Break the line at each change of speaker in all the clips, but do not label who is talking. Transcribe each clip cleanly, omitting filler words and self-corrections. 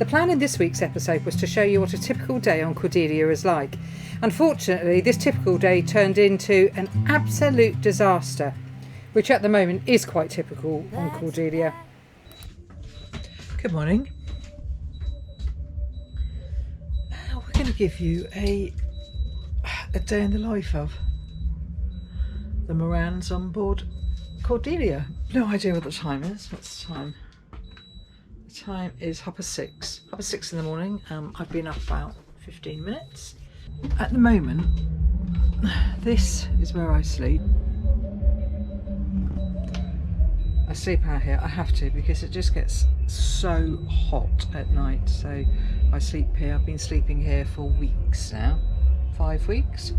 The plan in this week's episode was to show you what a typical day on Cordelia is like. Unfortunately, this typical day turned into an absolute disaster, which at the moment is quite typical on Cordelia. Good morning. We're going to give you a day in the life of the Morans on board Cordelia. No idea what the time is. What's the time? The time is 6:30. 6:30 in the morning. I've been up about 15 minutes. At the moment, this is where I sleep. I sleep out here. I have to because it just gets so hot at night. So I sleep here. I've been sleeping here for weeks now. 5 weeks.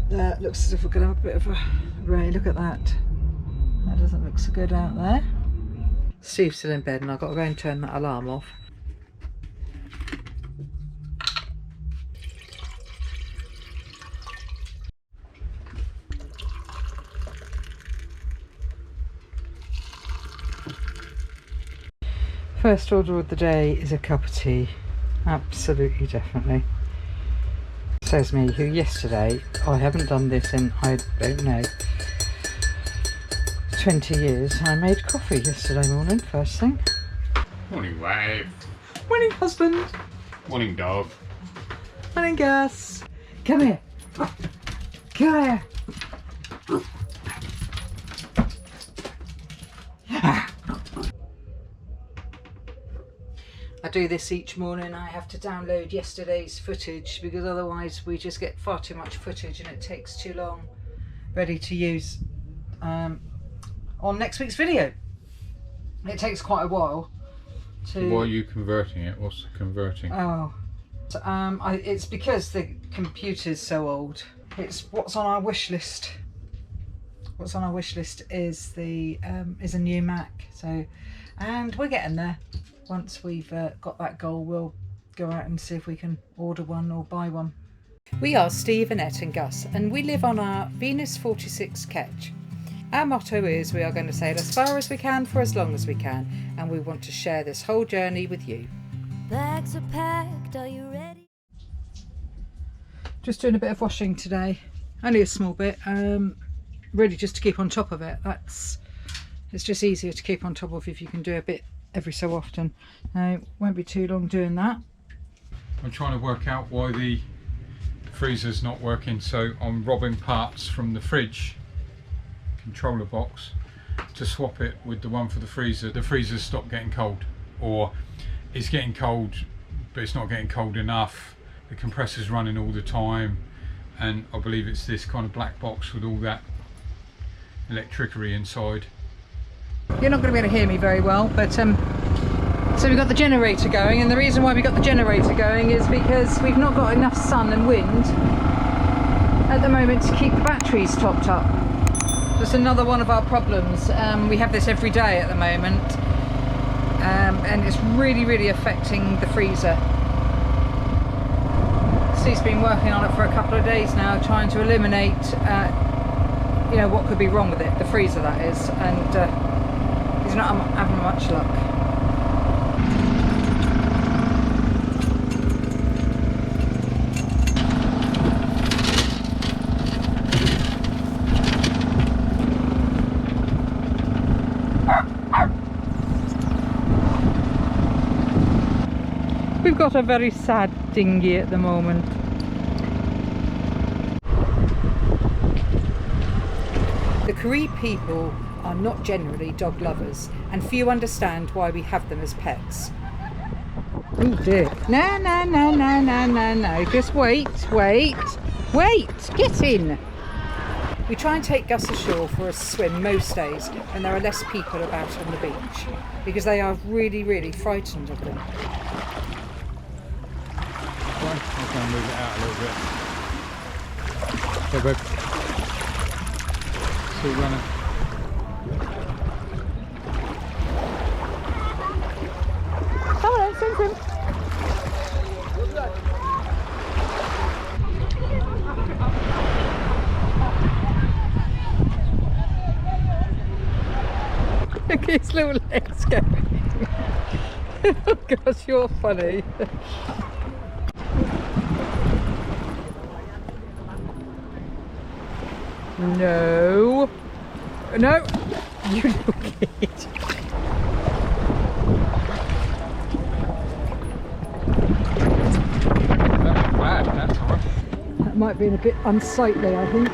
Looks as if we're going to have a bit of a rain. Look at that. That doesn't look so good out there. Steve's still in bed and I've got to go and turn that alarm off. First order of the day is a cup of tea. Absolutely, definitely. Says me, who yesterday, I haven't done this in, I don't know, 20 years. I made coffee yesterday morning, first thing.
Morning, wife.
Morning, husband.
Morning, dog.
Morning, Gus. Come here. Come here. I do this each morning. I have to download yesterday's footage because otherwise we just get far too much footage and it takes too long ready to use on next week's video. It takes quite a while to...
Why are you converting it? What's converting?
Oh, so, it's because the computer's so old. It's what's on our wish list. What's on our wish list is the is a new Mac. So, and we're getting there. Once we've got that goal, we'll go out and see if we can order one or buy one. We are Steve, Annette and Gus, and we live on our Venus 46 ketch. Our motto is we are going to sail as far as we can for as long as we can, and we want to share this whole journey with you. Bags are packed, are you ready? Just doing a bit of washing today, only a small bit, really just to keep on top of it. It's just easier to keep on top of if you can do a bit every so often. Won't be too long doing that.
I'm trying to work out why the freezer's not working, so I'm robbing parts from the fridge controller box to swap it with the one for the freezer. The freezer's stopped getting cold, or it's getting cold but it's not getting cold enough. The compressor's running all the time, and I believe it's this kind of black box with all that electricity inside.
You're not going to be able to hear me very well, but so we've got the generator going, and the reason why we got the generator going is because we've not got enough sun and wind at the moment to keep the batteries topped up. Just another one of our problems. We have this every day at the moment, and it's really affecting the freezer. Steve's been working on it for a couple of days now, trying to eliminate you know, what could be wrong with it, the freezer that is, and he's not having much luck. We've got a very sad dinghy at the moment. The Cree people are not generally dog lovers, and few understand why we have them as pets. Oh dear. No. Just wait. Get in. We try and take Gus ashore for a swim most days when there are less people about on the beach, because they are really frightened of them.
Right, I'll go and move it out a little bit. So babe. Still running.
Come on, send him. Look at his little legs going. Oh gosh, you're funny. No. No. You little kid.
That was bad that time.
That might be a bit unsightly, I think.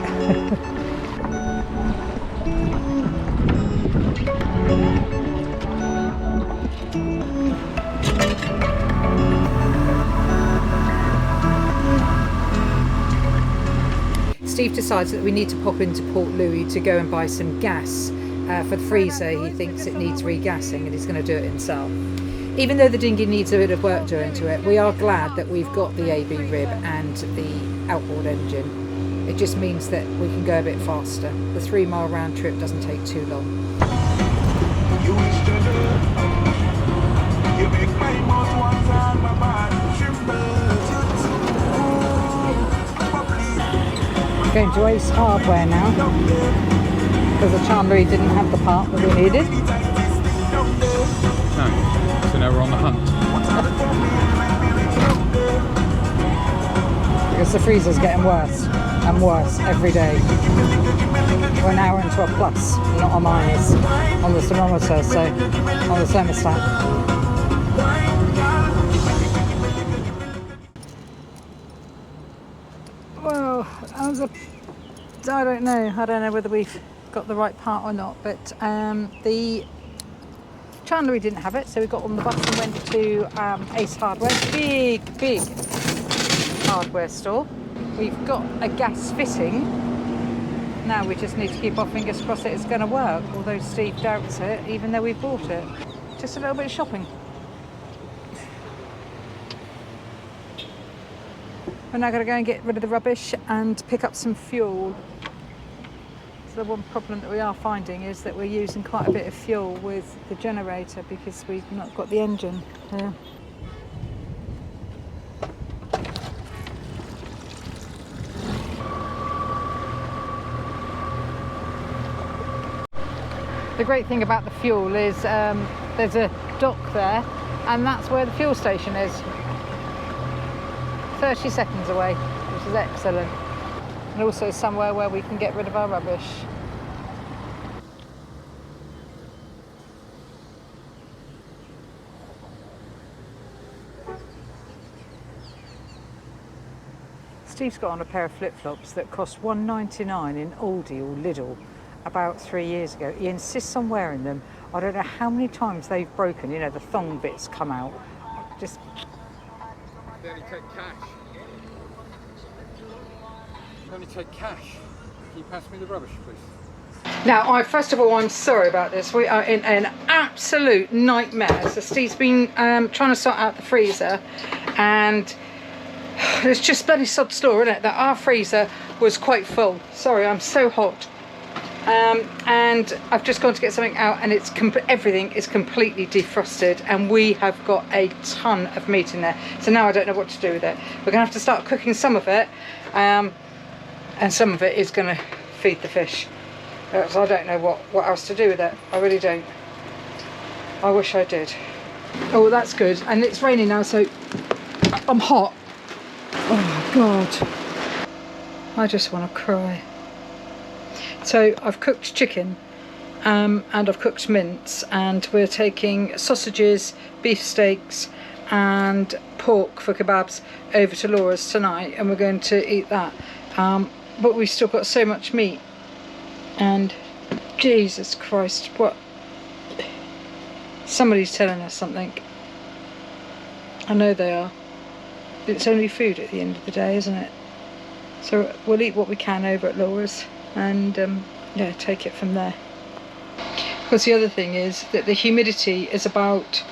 Steve decides that we need to pop into Port Louis to go and buy some gas for the freezer. He thinks it needs regassing and he's going to do it himself. Even though the dinghy needs a bit of work doing to it, we are glad that we've got the AB rib and the outboard engine. It just means that we can go a bit faster. The 3-mile round trip doesn't take too long. Going to Ace Hardware now because the Chandlery didn't have the part that we needed.
No, so now we're on the hunt.
Because the freezer's getting worse and worse every day. We're now into a plus, not a minus on the thermometer, so on the thermostat. Well, I don't know whether we've got the right part or not, but the Chandlery didn't have it, so we got on the bus and went to Ace Hardware, big hardware store. We've got a gas fitting. Now we just need to keep our fingers crossed that it's going to work, although Steve doubts it, even though we've bought it. Just a little bit of shopping. We're now going to go and get rid of the rubbish and pick up some fuel. So the one problem that we are finding is that we're using quite a bit of fuel with the generator because we've not got the engine here. The great thing about the fuel is there's a dock there and that's where the fuel station is. 30 seconds away, which is excellent. And also somewhere where we can get rid of our rubbish. Steve's got on a pair of flip-flops that cost £1.99 in Aldi or Lidl about 3 years ago. He insists on wearing them. I don't know how many times they've broken, you know, the thong bits come out. Just
They only take cash. They only take cash. Can you pass me the rubbish, please?
now, first of all, I'm sorry about this. We are in an absolute nightmare. So Steve's been trying to sort out the freezer, and it's just bloody sod store, isn't it? That our freezer was quite full. Sorry, I'm so hot. And I've just gone to get something out, and everything is completely defrosted, and we have got a ton of meat in there. So now I don't know what to do with it. We're gonna have to start cooking some of it, and some of it is gonna feed the fish. So I don't know what else to do with it. I really don't. I wish I did. Oh, that's good. And it's raining now, so I'm hot. Oh God, I just want to cry. So I've cooked chicken and I've cooked mince, and we're taking sausages, beef steaks and pork for kebabs over to Laura's tonight, and we're going to eat that. But we've still got so much meat, and Jesus Christ, what? Somebody's telling us something. I know they are. It's only food at the end of the day, isn't it? So we'll eat what we can over at Laura's, and yeah, take it from there. Because the other thing is that the humidity is about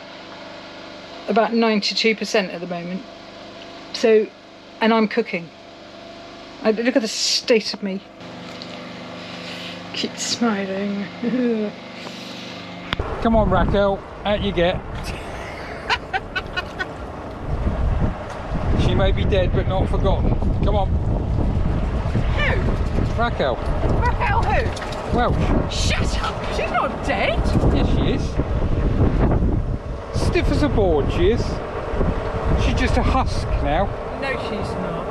92% at the moment. So, and I'm cooking. Look at the state of me. Keep smiling.
Come on, Raquel, out you get. She may be dead, but not forgotten. Come on.
Who?
Raquel.
Raquel who?
Welsh.
Shut up! She's not dead!
Yes, she is. Stiff as a board, she is. She's just a husk now.
No, she's not.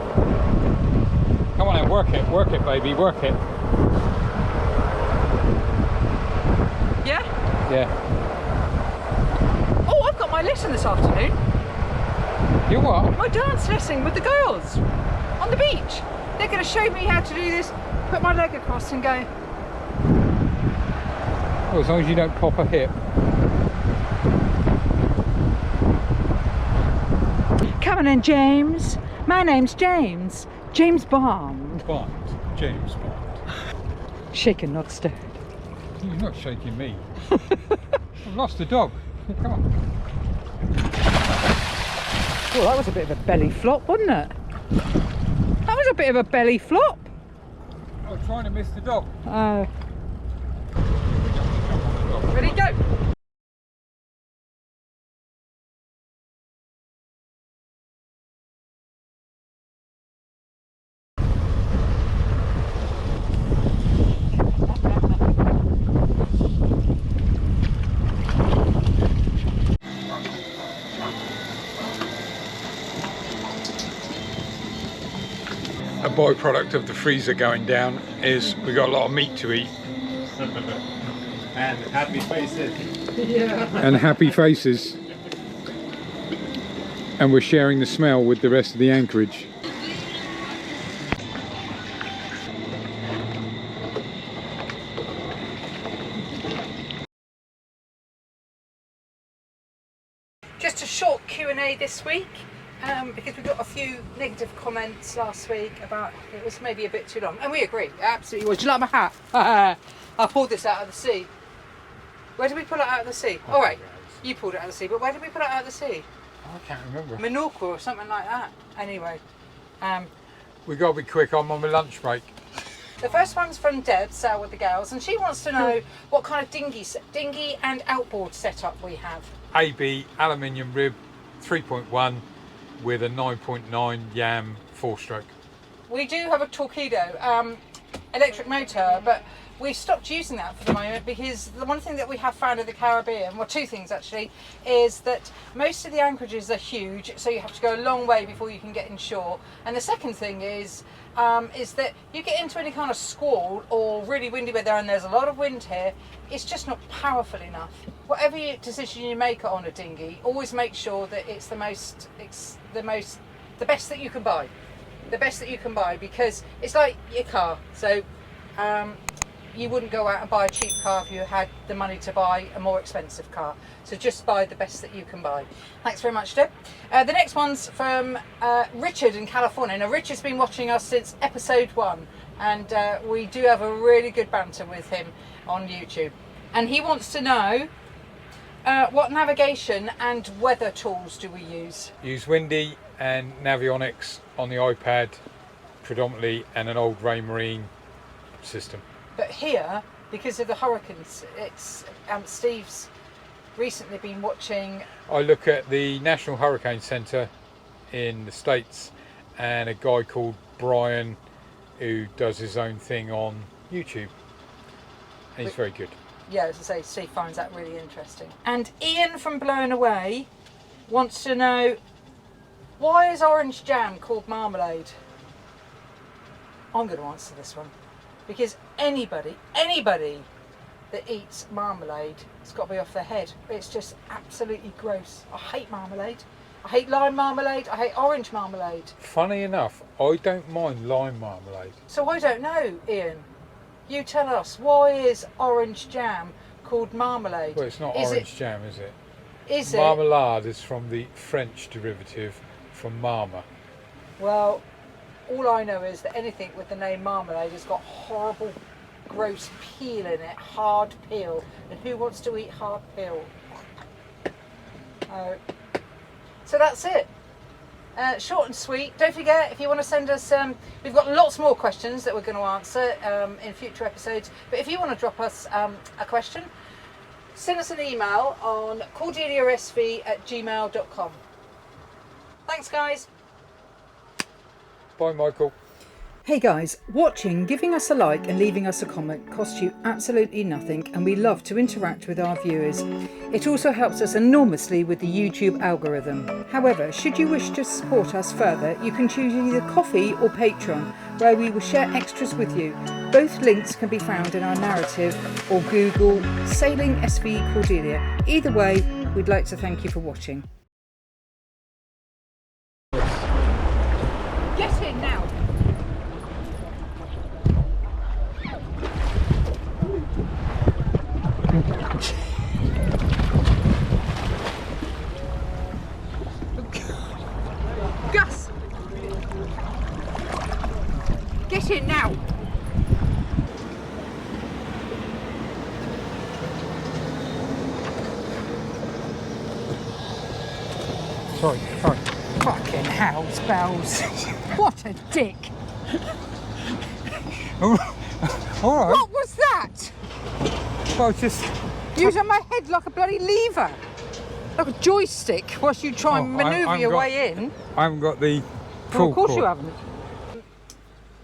Come on now, work it, baby, work it.
Yeah?
Yeah.
Oh, I've got my lesson this afternoon.
You what?
My dance lesson with the girls on the beach. They're going to show me how to do this. Put my leg across and go.
Well, as long as you don't pop a hip.
Come on in, James. My name's James. James Bond.
Bond. James Bond.
Shaken, not stirred.
You're not shaking me. I've lost the dog. Come on.
Well, that was a bit of a belly flop, wasn't it? That was a bit of a belly flop.
I was trying to miss the dog.
Oh. Ready, go.
A byproduct of the freezer going down is we got a lot of meat to eat.
And happy faces.
Yeah.
And happy faces. And we're sharing the smell with the rest of the anchorage.
Just a short Q&A this week. Because we got a few negative comments last week about it was maybe a bit too long, and we agree, it absolutely was. Do you like my hat? I pulled this out of the sea. Where did we pull it out of the sea? All right, you pulled it out of the sea, but where did we pull it out of the sea?
I can't remember.
Menorca or something like that. Anyway,
We got to be quick. I'm on my lunch break.
the first one's from Deb, Sail with the Gals, and she wants to know what kind of dinghy and outboard setup we have.
AB aluminium rib 3.1 with a 9.9 Yam 4-stroke.
We do have a Torpedo electric motor, but we've stopped using that for the moment because the one thing that we have found in the Caribbean, well, two things actually, is that most of the anchorages are huge, so you have to go a long way before you can get inshore. And the second thing is that you get into any kind of squall or really windy weather, and there's a lot of wind here, it's just not powerful enough. Whatever decision you make on a dinghy, always make sure that it's the best that you can buy. The best that you can buy, because it's like your car. So you wouldn't go out and buy a cheap car if you had the money to buy a more expensive car. So just buy the best that you can buy. Thanks very much, Deb. The next one's from Richard in California. Now, Richard's been watching us since episode 1, and we do have a really good banter with him on YouTube. And he wants to know what navigation and weather tools do we use?
Use Windy and Navionics on the iPad predominantly, and an old Raymarine system.
But here, because of the hurricanes, it's Steve's recently been watching.
I look at the National Hurricane Centre in the States and a guy called Brian who does his own thing on YouTube. And he's very good.
Yeah, as I say, Steve finds that really interesting. And Ian from Blown Away wants to know, why is orange jam called marmalade? I'm going to answer this one. Because anybody that eats marmalade, it's got to be off their head. It's just absolutely gross. I hate marmalade. I hate lime marmalade. I hate orange marmalade.
Funny enough, I don't mind lime marmalade.
So I don't know, Ian. You tell us, why is orange jam called marmalade?
Well, it's not orange jam, is it?
Is it?
Marmalade is from the French derivative from marma.
Well, all I know is that anything with the name marmalade has got horrible, gross peel in it, hard peel. And who wants to eat hard peel? So that's it. Short and sweet. Don't forget, if you want to send us, we've got lots more questions that we're going to answer in future episodes. But if you want to drop us a question, send us an email on cordeliasv@gmail.com. Thanks, guys.
Bye, Michael.
Hey guys, watching, giving us a like and leaving us a comment costs you absolutely nothing, and we love to interact with our viewers. It also helps us enormously with the YouTube algorithm. However, should you wish to support us further, you can choose either Coffee or Patreon, where we will share extras with you. Both links can be found in our narrative or Google Sailing SV Cordelia. Either way, we'd like to thank you for watching. Get in now! Gus! Get in now!
Sorry.
Fucking hell's bells. What a dick!
Alright.
What was that?
Well, just...
Using my head like a bloody lever. Like a joystick whilst you try and manoeuvre your way in.
I haven't got the
Well, of course you haven't.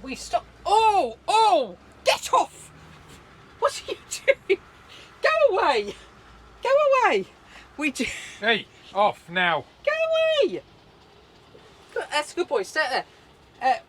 We stop. Oh! Get off! What are you doing? Go away! Go away! We do.
Hey, off now.
Go away! Good, that's a good boy. Stay there.